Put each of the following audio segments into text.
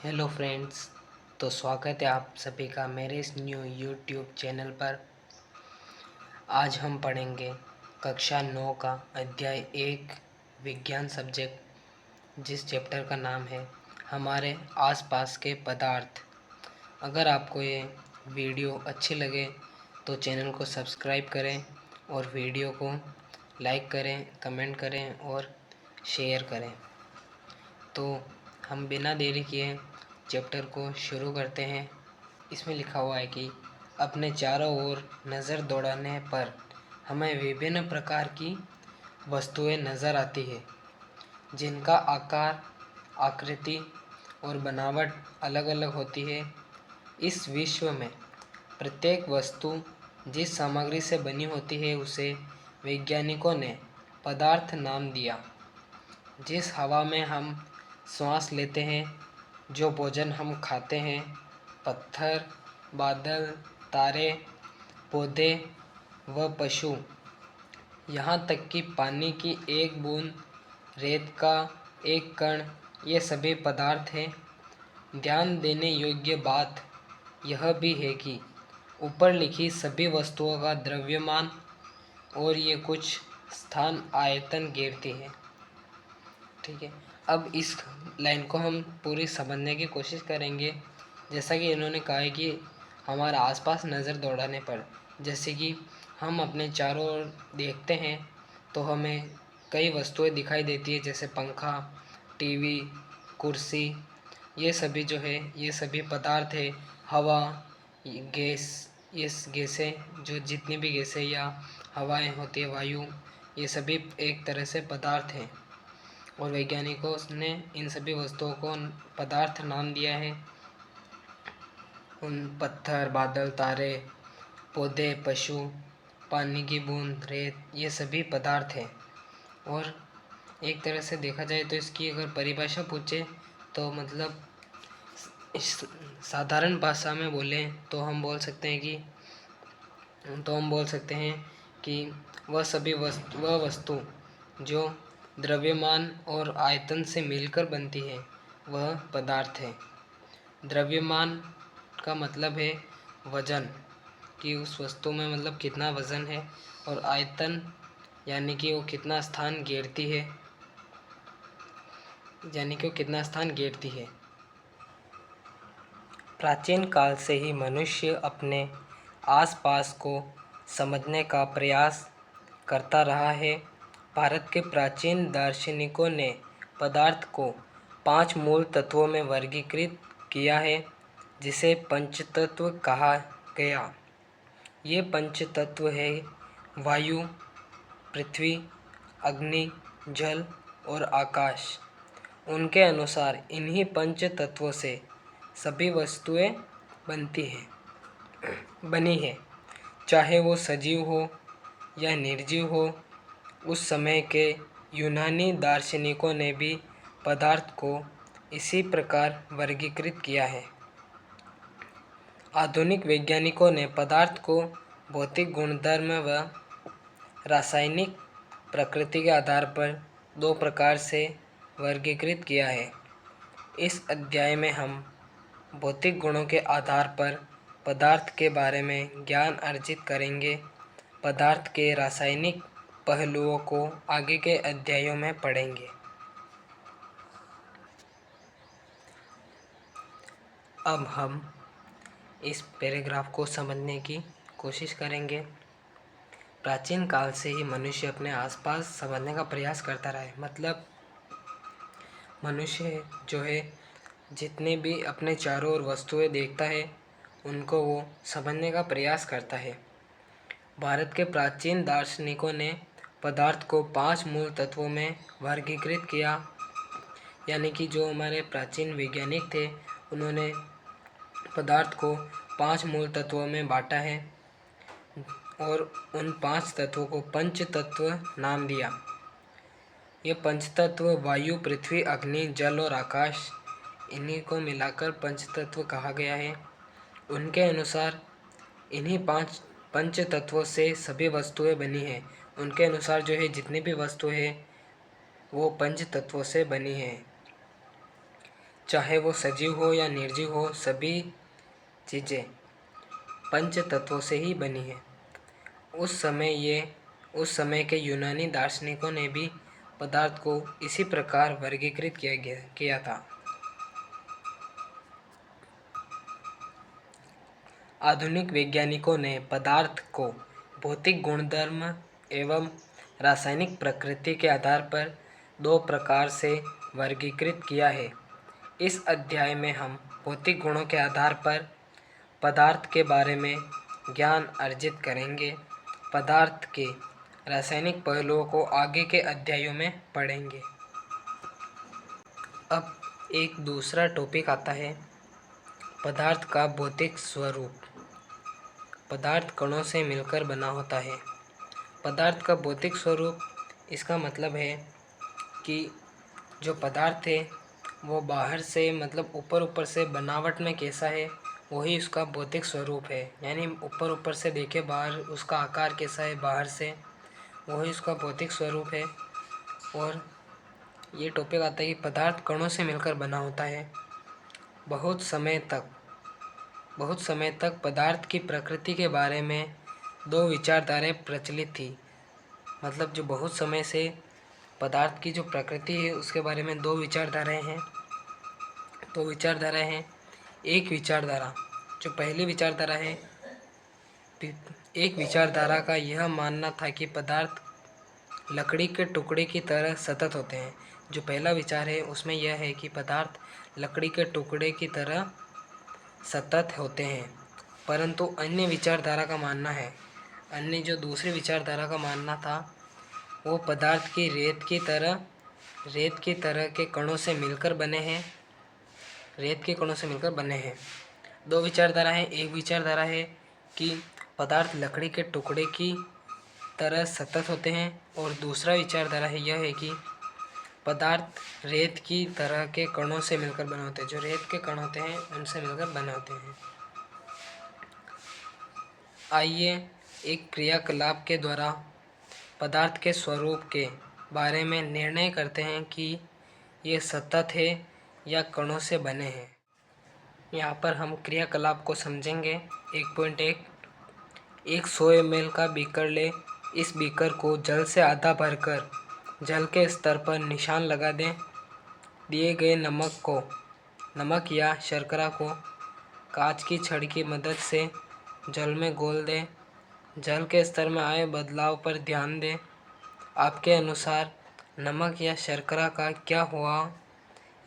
Hello friends. तो स्वागत है आप सभी का मेरे इस न्यू यूट्यूब चैनल पर। आज हम पढ़ेंगे कक्षा 9 का अध्याय 1 विज्ञान सब्जेक्ट, जिस चैप्टर का नाम है हमारे आसपास के पदार्थ। अगर आपको ये वीडियो अच्छी लगे तो चैनल को सब्सक्राइब करें और वीडियो को लाइक करें, कमेंट करें और शेयर करें। तो हम बिना देरी किए चैप्टर को शुरू करते हैं। इसमें लिखा हुआ है कि अपने चारों ओर नज़र दौड़ाने पर हमें विभिन्न प्रकार की वस्तुएं नज़र आती है, जिनका आकार, आकृति और बनावट अलग अलग होती है। इस विश्व में प्रत्येक वस्तु जिस सामग्री से बनी होती है उसे वैज्ञानिकों ने पदार्थ नाम दिया। जिस हवा में हम सांस लेते हैं, जो भोजन हम खाते हैं, पत्थर, बादल, तारे, पौधे व पशु, यहाँ तक कि पानी की एक बूंद, रेत का एक कण, ये सभी पदार्थ हैं। ध्यान देने योग्य बात यह भी है कि ऊपर लिखी सभी वस्तुओं का द्रव्यमान और ये कुछ स्थान आयतन घेरती है। ठीक है, अब इस लाइन को हम पूरी समझने की कोशिश करेंगे। जैसा कि इन्होंने कहा है कि हमारे आसपास नज़र दौड़ाने पर, जैसे कि हम अपने चारों ओर देखते हैं तो हमें कई वस्तुएं दिखाई देती है, जैसे पंखा, टीवी, कुर्सी। ये सभी जो है ये सभी पदार्थ है। हवा, गैस, ये गैसें, जो जितनी भी गैसें या हवाएं होती है, वायु, ये सभी एक तरह से पदार्थ हैं। और वैज्ञानिकों ने इन सभी वस्तुओं को पदार्थ नाम दिया है। उन पत्थर, बादल, तारे, पौधे, पशु, पानी की बूंद, रेत, ये सभी पदार्थ हैं। और एक तरह से देखा जाए तो इसकी अगर परिभाषा पूछे तो मतलब इस साधारण भाषा में बोलें तो हम बोल सकते हैं कि वह वस्तु जो द्रव्यमान और आयतन से मिलकर बनती है वह पदार्थ है। द्रव्यमान का मतलब है वजन, कि उस वस्तु में मतलब कितना वजन है, और आयतन यानी कि वो कितना स्थान घेरती है, प्राचीन काल से ही मनुष्य अपने आसपास को समझने का प्रयास करता रहा है। भारत के प्राचीन दार्शनिकों ने पदार्थ को 5 मूल तत्वों में वर्गीकृत किया है, जिसे पंचतत्व कहा गया। ये पंचतत्व है वायु, पृथ्वी, अग्नि, जल और आकाश। उनके अनुसार इन्हीं पंच तत्वों से सभी वस्तुएं बनी है, चाहे वो सजीव हो या निर्जीव हो। उस समय के यूनानी दार्शनिकों ने भी पदार्थ को इसी प्रकार वर्गीकृत किया है। आधुनिक वैज्ञानिकों ने पदार्थ को भौतिक गुणधर्म व रासायनिक प्रकृति के आधार पर 2 प्रकार से वर्गीकृत किया है। इस अध्याय में हम भौतिक गुणों के आधार पर पदार्थ के बारे में ज्ञान अर्जित करेंगे। पदार्थ के रासायनिक पहलुओं को आगे के अध्यायों में पढ़ेंगे। अब हम इस पैराग्राफ को समझने की कोशिश करेंगे। प्राचीन काल से ही मनुष्य अपने आसपास समझने का प्रयास करता रहा है। मतलब मनुष्य जो है जितने भी अपने चारों ओर वस्तुएं देखता है उनको वो समझने का प्रयास करता है। भारत के प्राचीन दार्शनिकों ने पदार्थ को 5 मूल तत्वों में वर्गीकृत किया, यानी कि जो हमारे प्राचीन वैज्ञानिक थे उन्होंने पदार्थ को 5 मूल तत्वों में बांटा है और उन 5 तत्वों को पंच तत्व नाम दिया। ये पंचतत्व वायु, पृथ्वी, अग्नि, जल और आकाश, इन्हीं को मिलाकर पंचतत्व कहा गया है। उनके अनुसार इन्हीं 5 पंच तत्वों से सभी वस्तुएं बनी हैं। उनके अनुसार जो है जितनी भी वस्तुएं हैं वो पंच तत्वों से बनी हैं। चाहे वो सजीव हो या निर्जीव हो, सभी चीज़ें पंच तत्वों से ही बनी है। उस समय के यूनानी दार्शनिकों ने भी पदार्थ को इसी प्रकार वर्गीकृत किया था। आधुनिक वैज्ञानिकों ने पदार्थ को भौतिक गुणधर्म एवं रासायनिक प्रकृति के आधार पर दो प्रकार से वर्गीकृत किया है। इस अध्याय में हम भौतिक गुणों के आधार पर पदार्थ के बारे में ज्ञान अर्जित करेंगे। पदार्थ के रासायनिक पहलुओं को आगे के अध्यायों में पढ़ेंगे। अब एक दूसरा टॉपिक आता है, पदार्थ का भौतिक स्वरूप। पदार्थ कणों से मिलकर बना होता है। पदार्थ का भौतिक स्वरूप, इसका मतलब है कि जो पदार्थ है वो बाहर से मतलब ऊपर से बनावट में कैसा है, वही उसका भौतिक स्वरूप है। यानी ऊपर से देखे बाहर उसका आकार कैसा है बाहर से, वही उसका भौतिक स्वरूप है। और ये टॉपिक आता है कि पदार्थ कणों से मिलकर बना होता है। बहुत समय तक पदार्थ की प्रकृति के बारे में दो विचारधाराएं प्रचलित थी। मतलब जो बहुत समय से पदार्थ की जो प्रकृति है उसके बारे में दो विचारधाराएं हैं। एक विचारधारा, जो पहली विचारधारा है, एक विचारधारा का यह मानना था कि पदार्थ लकड़ी के टुकड़े की तरह सतत होते हैं। जो पहला विचार है उसमें यह है कि पदार्थ लकड़ी के टुकड़े की तरह सतत होते हैं। परंतु अन्य जो दूसरी विचारधारा का मानना था, वो पदार्थ की रेत की तरह के कणों से मिलकर बने हैं। दो विचारधारा है। एक विचारधारा है कि पदार्थ लकड़ी के टुकड़े की तरह सतत होते हैं, और दूसरा विचारधारा है यह है कि पदार्थ रेत की तरह के कणों से मिलकर बने होते हैं। जो रेत के कण होते हैं उनसे मिलकर बने होते हैं। आइए एक क्रियाकलाप के द्वारा पदार्थ के स्वरूप के बारे में निर्णय करते हैं कि ये सतत है या कणों से बने हैं। यहाँ पर हम क्रियाकलाप को समझेंगे। 1.1 एक 100 ml का बीकर ले। इस बीकर को जल से आधा भरकर जल के स्तर पर निशान लगा दें। दिए गए नमक या शर्करा को कांच की छड़ की मदद से जल में घोल दें। जल के स्तर में आए बदलाव पर ध्यान दें। आपके अनुसार नमक या शर्करा का क्या हुआ?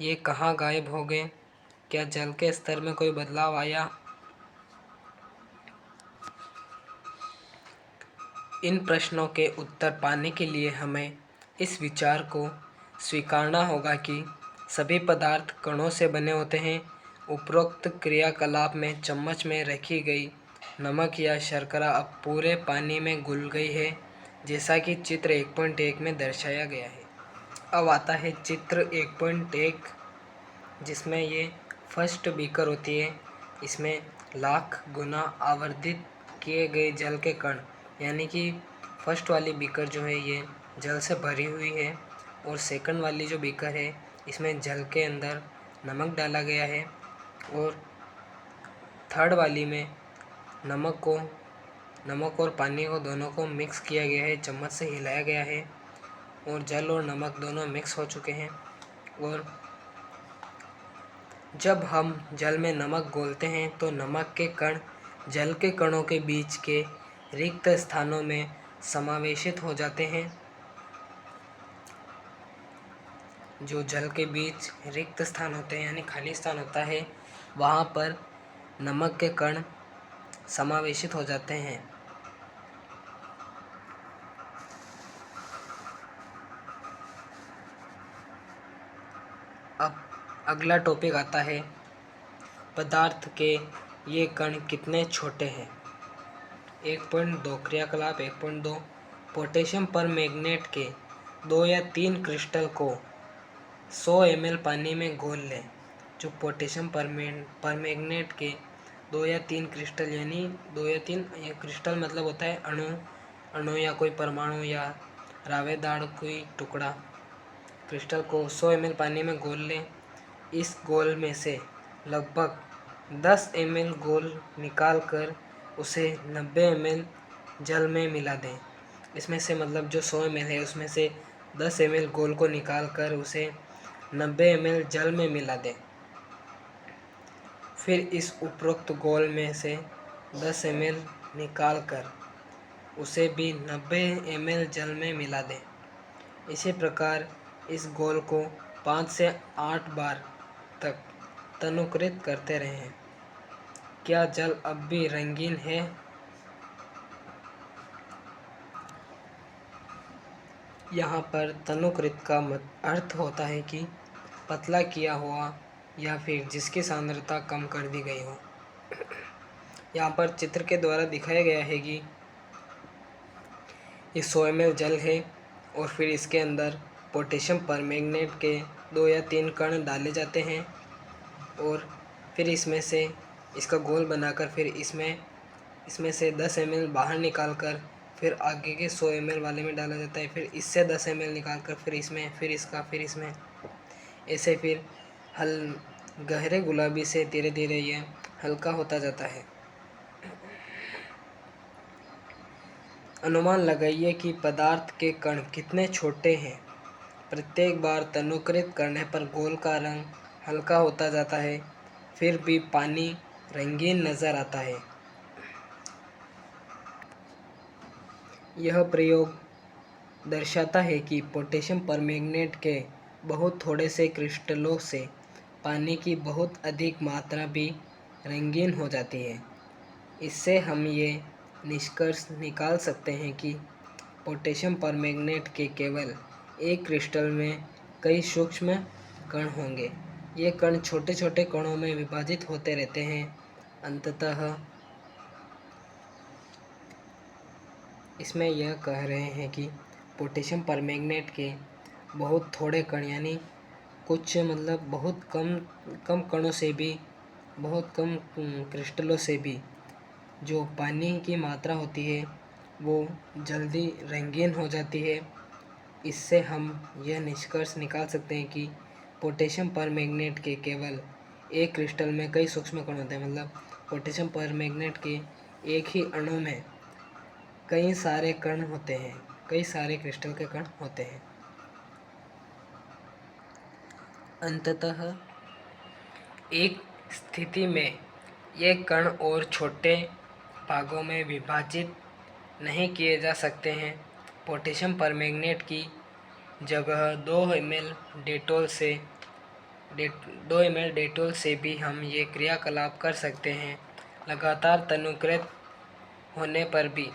ये कहाँ गायब हो गए? क्या जल के स्तर में कोई बदलाव आया? इन प्रश्नों के उत्तर पाने के लिए हमें इस विचार को स्वीकारना होगा कि सभी पदार्थ कणों से बने होते हैं। उपरोक्त क्रियाकलाप में चम्मच में रखी गई नमक या शर्करा अब पूरे पानी में घुल गई है, जैसा कि चित्र 1.1 में दर्शाया गया है। अब आता है चित्र 1.1, जिसमें ये फर्स्ट बीकर होती है। इसमें लाख गुना आवर्धित किए गए जल के कण, यानी कि फर्स्ट वाली बीकर जो है ये जल से भरी हुई है, और सेकंड वाली जो बीकर है इसमें जल के अंदर नमक डाला गया है, और थर्ड वाली में नमक और पानी को दोनों को मिक्स किया गया है, चम्मच से हिलाया गया है, और जल और नमक दोनों मिक्स हो चुके हैं। और जब हम जल में नमक घोलते हैं तो नमक के कण जल के कणों के बीच के रिक्त स्थानों में समावेशित हो जाते हैं। जो जल के बीच रिक्त स्थान होते हैं यानी खाली स्थान होता है, वहाँ पर नमक के कण समावेशित हो जाते हैं। अब अगला टॉपिक आता है, पदार्थ के ये कण कितने छोटे हैं। 1.2 क्रियाकलाप 1.2 पोटेशियम परमैंगनेट के 2 या 3 क्रिस्टल को 100 ml पानी में घोल लें। जो पोटेशियम परमैंगनेट के 2 या 3 क्रिस्टल, यानी 2 या 3 क्रिस्टल मतलब होता है अणु या कोई परमाणु या रावेदार कोई टुकड़ा। क्रिस्टल को 100 ml पानी में घोल लें। इस घोल में से लगभग 10 ml घोल निकालकर उसे 90 ml जल में मिला दें। इसमें से मतलब जो 100 ml है उसमें से 10 ml घोल को निकालकर उसे 90 ml जल में मिला दें। फिर इस उपरोक्त घोल में से 10 ml निकालकर उसे भी 90 ml जल में मिला दें। इसी प्रकार इस घोल को 5 से 8 बार तक तनुकृत करते रहें। क्या जल अब भी रंगीन है? यहाँ पर तनुकृत का अर्थ होता है कि पतला किया हुआ या फिर जिसकी सांद्रता कम कर दी गई हो। यहाँ पर चित्र के द्वारा दिखाया गया है कि ये 100 ml जल है और फिर इसके अंदर पोटेशियम परमैंगनेट के 2 या 3 कण डाले जाते हैं और फिर इसमें से इसका घोल बनाकर फिर इसमें से 10 ml बाहर निकालकर फिर आगे के 100 ml वाले में डाला जाता है। फिर इससे 10 ml निकालकर फिर इसमें, फिर इसका, फिर इसमें, ऐसे फिर गहरे गुलाबी से धीरे धीरे यह हल्का होता जाता है। अनुमान लगाइए कि पदार्थ के कण कितने छोटे हैं। प्रत्येक बार तनुकृत करने पर घोल का रंग हल्का होता जाता है, फिर भी पानी रंगीन नज़र आता है। यह प्रयोग दर्शाता है कि पोटेशियम परमैंगनेट के बहुत थोड़े से क्रिस्टलों से पानी की बहुत अधिक मात्रा भी रंगीन हो जाती है। इससे हम ये निष्कर्ष निकाल सकते हैं कि पोटेशियम परमैंगनेट के केवल एक क्रिस्टल में कई सूक्ष्म कण होंगे। ये कण छोटे छोटे कणों में विभाजित होते रहते हैं। अंततः इसमें यह कह रहे हैं कि पोटेशियम परमैंगनेट के बहुत थोड़े कण यानी कुछ मतलब बहुत कम कणों से भी, बहुत कम क्रिस्टलों से भी जो पानी की मात्रा होती है वो जल्दी रंगीन हो जाती है। इससे हम यह निष्कर्ष निकाल सकते हैं कि पोटेशियम परमैंगनेट के केवल एक क्रिस्टल में कई सूक्ष्म कण होते हैं। मतलब पोटेशियम परमैंगनेट के एक ही अणु में कई सारे कण होते हैं, कई सारे क्रिस्टल के कण होते हैं। अंततः एक स्थिति में ये कण और छोटे भागों में विभाजित नहीं किए जा सकते हैं। पोटेशियम परमैंगनेट की जगह 2 ml डेटोल से भी हम ये क्रियाकलाप कर सकते हैं। लगातार तनुकृत होने पर भी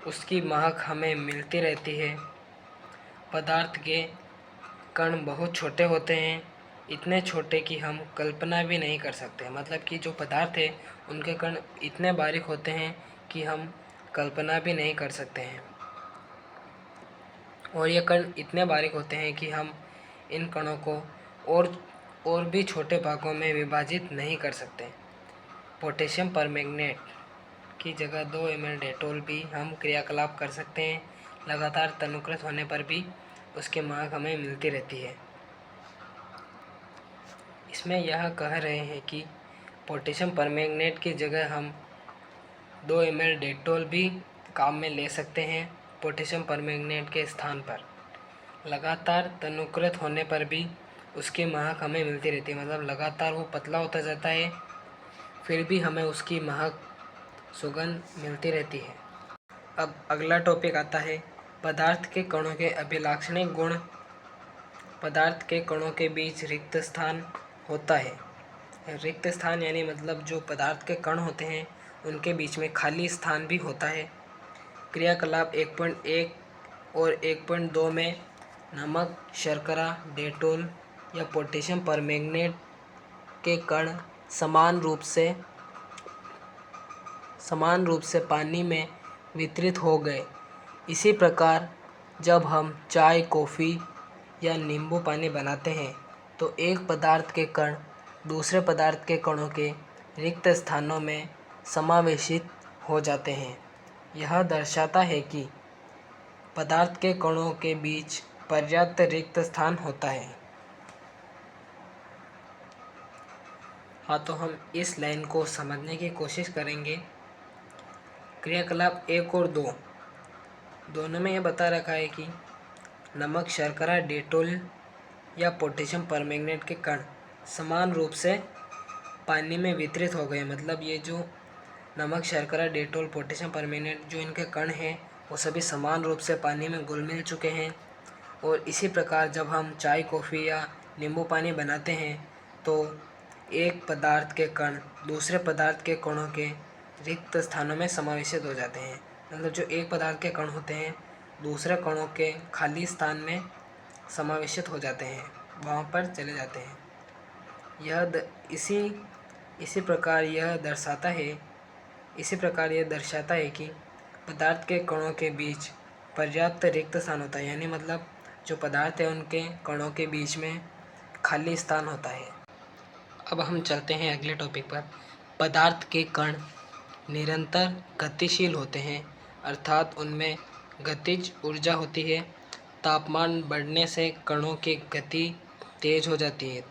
उसकी महक हमें मिलती रहती है। पदार्थ के कण बहुत छोटे होते हैं, इतने छोटे कि हम कल्पना भी नहीं कर सकते। मतलब कि जो पदार्थ है उनके कण इतने बारीक होते हैं कि हम कल्पना भी नहीं कर सकते हैं। और ये कण इतने बारीक होते हैं कि हम इन कणों को और भी छोटे भागों में विभाजित नहीं कर सकते। पोटेशियम परमैंगनेट की जगह 2 ml डेटोल भी हम क्रियाकलाप कर सकते हैं। लगातार तनुकृत होने पर भी उसकी महक हमें मिलती रहती है। इसमें यह कह रहे हैं कि पोटेशियम परमैंगनेट की जगह हम 2 ml डेटोल भी काम में ले सकते हैं पोटेशियम परमैंगनेट के स्थान पर। लगातार तनुकृत होने पर भी उसकी महक हमें मिलती रहती है। मतलब लगातार वो पतला होता जाता है, फिर भी हमें उसकी महक, सुगंध मिलती रहती है। अब अगला टॉपिक आता है पदार्थ के कणों के अभिलाक्षणिक गुण। पदार्थ के कणों के बीच रिक्त स्थान होता है। रिक्त स्थान यानी मतलब जो पदार्थ के कण होते हैं उनके बीच में खाली स्थान भी होता है। क्रियाकलाप 1.1 और 1.2 में नमक, शर्करा, डेटोल या पोटेशियम परमैंगनेट के कण समान रूप से पानी में वितरित हो गए। इसी प्रकार जब हम चाय, कॉफ़ी या नींबू पानी बनाते हैं तो एक पदार्थ के कण दूसरे पदार्थ के कणों के रिक्त स्थानों में समावेशित हो जाते हैं। यह दर्शाता है कि पदार्थ के कणों के बीच पर्याप्त रिक्त स्थान होता है। हाँ, तो हम इस लाइन को समझने की कोशिश करेंगे। क्रियाकलाप 1 और 2 दोनों में ये बता रखा है कि नमक, शर्करा, डेटोल या पोटेशियम परमैंगनेट के कण समान रूप से पानी में वितरित हो गए। मतलब ये जो नमक, शर्करा, डेटोल, पोटेशियम परमैंगनेट जो इनके कण हैं वो सभी समान रूप से पानी में घुल मिल चुके हैं। और इसी प्रकार जब हम चाय, कॉफ़ी या नींबू पानी बनाते हैं तो एक पदार्थ के कण दूसरे पदार्थ के कणों के रिक्त स्थानों में समावेशित हो जाते हैं। मतलब जो एक पदार्थ के कण होते हैं दूसरे कणों के खाली स्थान में समावेशित हो जाते हैं, वहाँ पर चले जाते हैं। इसी प्रकार यह दर्शाता है कि पदार्थ के कणों के बीच पर्याप्त रिक्त स्थान होता है। यानी मतलब जो पदार्थ है उनके कणों के बीच में खाली स्थान होता है। अब हम चलते हैं अगले टॉपिक पर। पदार्थ के कण निरंतर गतिशील होते हैं, अर्थात उनमें गतिज ऊर्जा होती है। तापमान बढ़ने से कणों की गति तेज हो जाती है।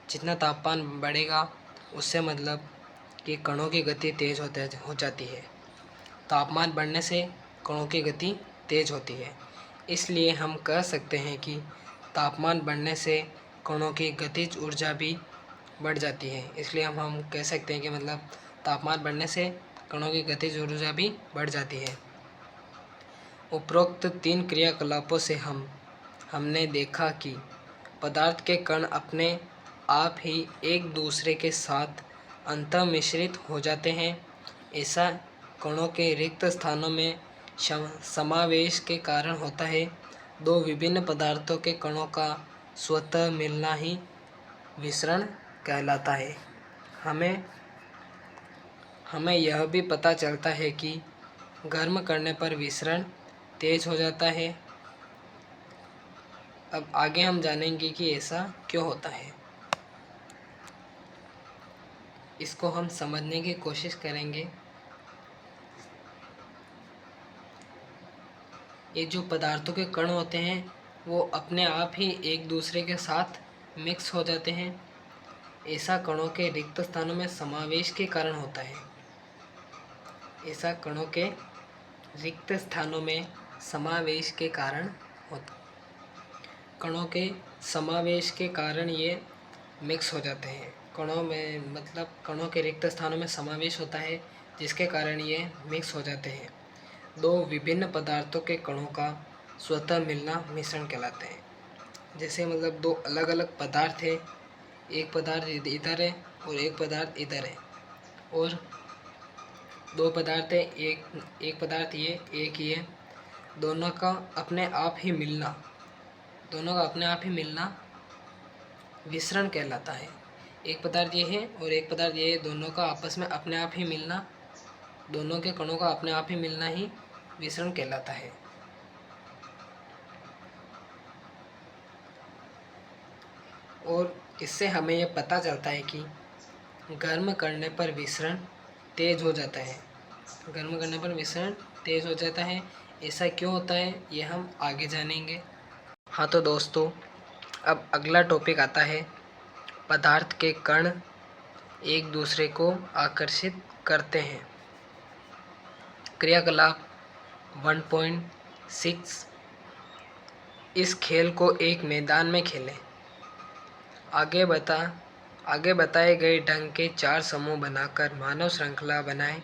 जितना तापमान बढ़ेगा उससे मतलब कि कणों की गति तेज हो जाती है। तापमान बढ़ने से कणों की गति तेज होती है। इसलिए हम कह सकते हैं कि तापमान बढ़ने से कणों की गतिज ऊर्जा भी बढ़ जाती है। इसलिए हम कह सकते हैं कि मतलब तापमान बढ़ने से कणों की गतिज ऊर्जा भी बढ़ जाती है। उपरोक्त 3 क्रियाकलापों से हमने देखा कि पदार्थ के कण अपने आप ही एक दूसरे के साथ अंतःमिश्रित हो जाते हैं। ऐसा कणों के रिक्त स्थानों में समावेश के कारण होता है। 2 विभिन्न पदार्थों के कणों का स्वतः मिलना ही विसरण कहलाता है। हमें यह भी पता चलता है कि गर्म करने पर विसरण तेज हो जाता है। अब आगे हम जानेंगे कि ऐसा क्यों होता है। इसको हम समझने की कोशिश करेंगे। ये जो पदार्थों के कण होते हैं वो अपने आप ही एक दूसरे के साथ मिक्स हो जाते हैं। ऐसा कणों के रिक्त स्थानों में समावेश के कारण होता है। ऐसा कणों के रिक्त स्थानों में समावेश के कारण होता कणों के समावेश के कारण ये मिक्स हो जाते हैं। कणों के रिक्त स्थानों में समावेश होता है जिसके कारण ये मिक्स हो जाते हैं। 2 विभिन्न पदार्थों के कणों का स्वतः मिलना मिश्रण कहलाते हैं। जैसे मतलब 2 अलग अलग पदार्थ है, एक पदार्थ इधर है और एक पदार्थ इधर है, और 2 पदार्थ है, एक पदार्थ ये, एक ये, दोनों का अपने आप ही मिलना विसरण कहलाता है। एक पदार्थ ये है और एक पदार्थ ये है, दोनों का आपस में अपने आप ही मिलना, दोनों के कणों का अपने आप ही मिलना ही विसरण कहलाता है। और इससे हमें यह पता चलता है कि गर्म करने पर विसरण तेज हो जाता है। गर्म करने पर विसरण तेज हो जाता है। ऐसा क्यों होता है ये हम आगे जानेंगे। हाँ, तो दोस्तों अब अगला टॉपिक आता है पदार्थ के कण एक दूसरे को आकर्षित करते हैं। क्रियाकलाप 1.6 इस खेल को एक मैदान में खेलें। आगे बताए गए ढंग के 4 समूह बनाकर मानव श्रृंखला बनाएं।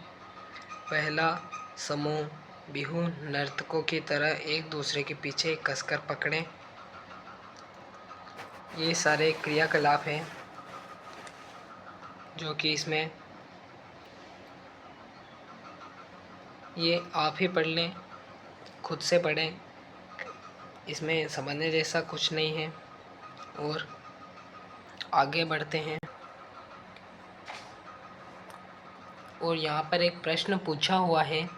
पहला समूह बिहू नर्तकों की तरह एक दूसरे के पीछे कसकर पकड़ें। ये सारे क्रियाकलाप हैं जो कि इसमें ये आप ही पढ़ लें, खुद से पढ़ें, इसमें समझने जैसा कुछ नहीं है। और आगे बढ़ते हैं। और यहाँ पर एक प्रश्न पूछा हुआ है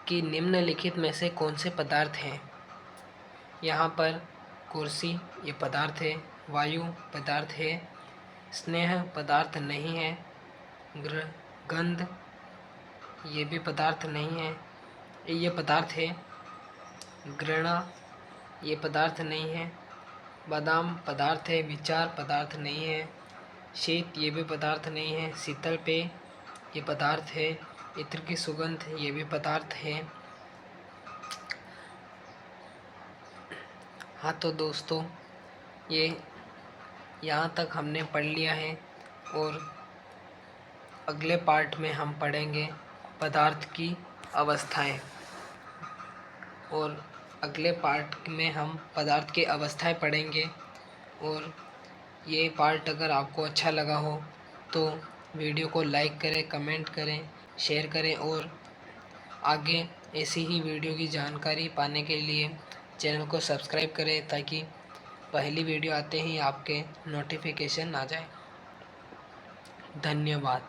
कि निम्नलिखित में से कौन से पदार्थ हैं। यहाँ पर कुर्सी ये पदार्थ है, वायु पदार्थ है, स्नेह पदार्थ नहीं है, गंध ये भी पदार्थ नहीं है, ये पदार्थ है, घृणा ये पदार्थ नहीं है, बादाम पदार्थ है, विचार पदार्थ नहीं है, शीत ये भी पदार्थ नहीं है। शीतल पेय ये पदार्थ है। इत्र की सुगंध ये भी पदार्थ है। हाँ तो दोस्तों, ये यहाँ तक हमने पढ़ लिया है और अगले पार्ट में हम पढ़ेंगे पदार्थ की अवस्थाएं। और अगले पार्ट में हम पदार्थ की अवस्थाएं पढ़ेंगे। और ये पार्ट अगर आपको अच्छा लगा हो तो वीडियो को लाइक करें, कमेंट करें, शेयर करें और आगे ऐसी ही वीडियो की जानकारी पाने के लिए चैनल को सब्सक्राइब करें ताकि पहली वीडियो आते ही आपके नोटिफिकेशन आ जाए। धन्यवाद।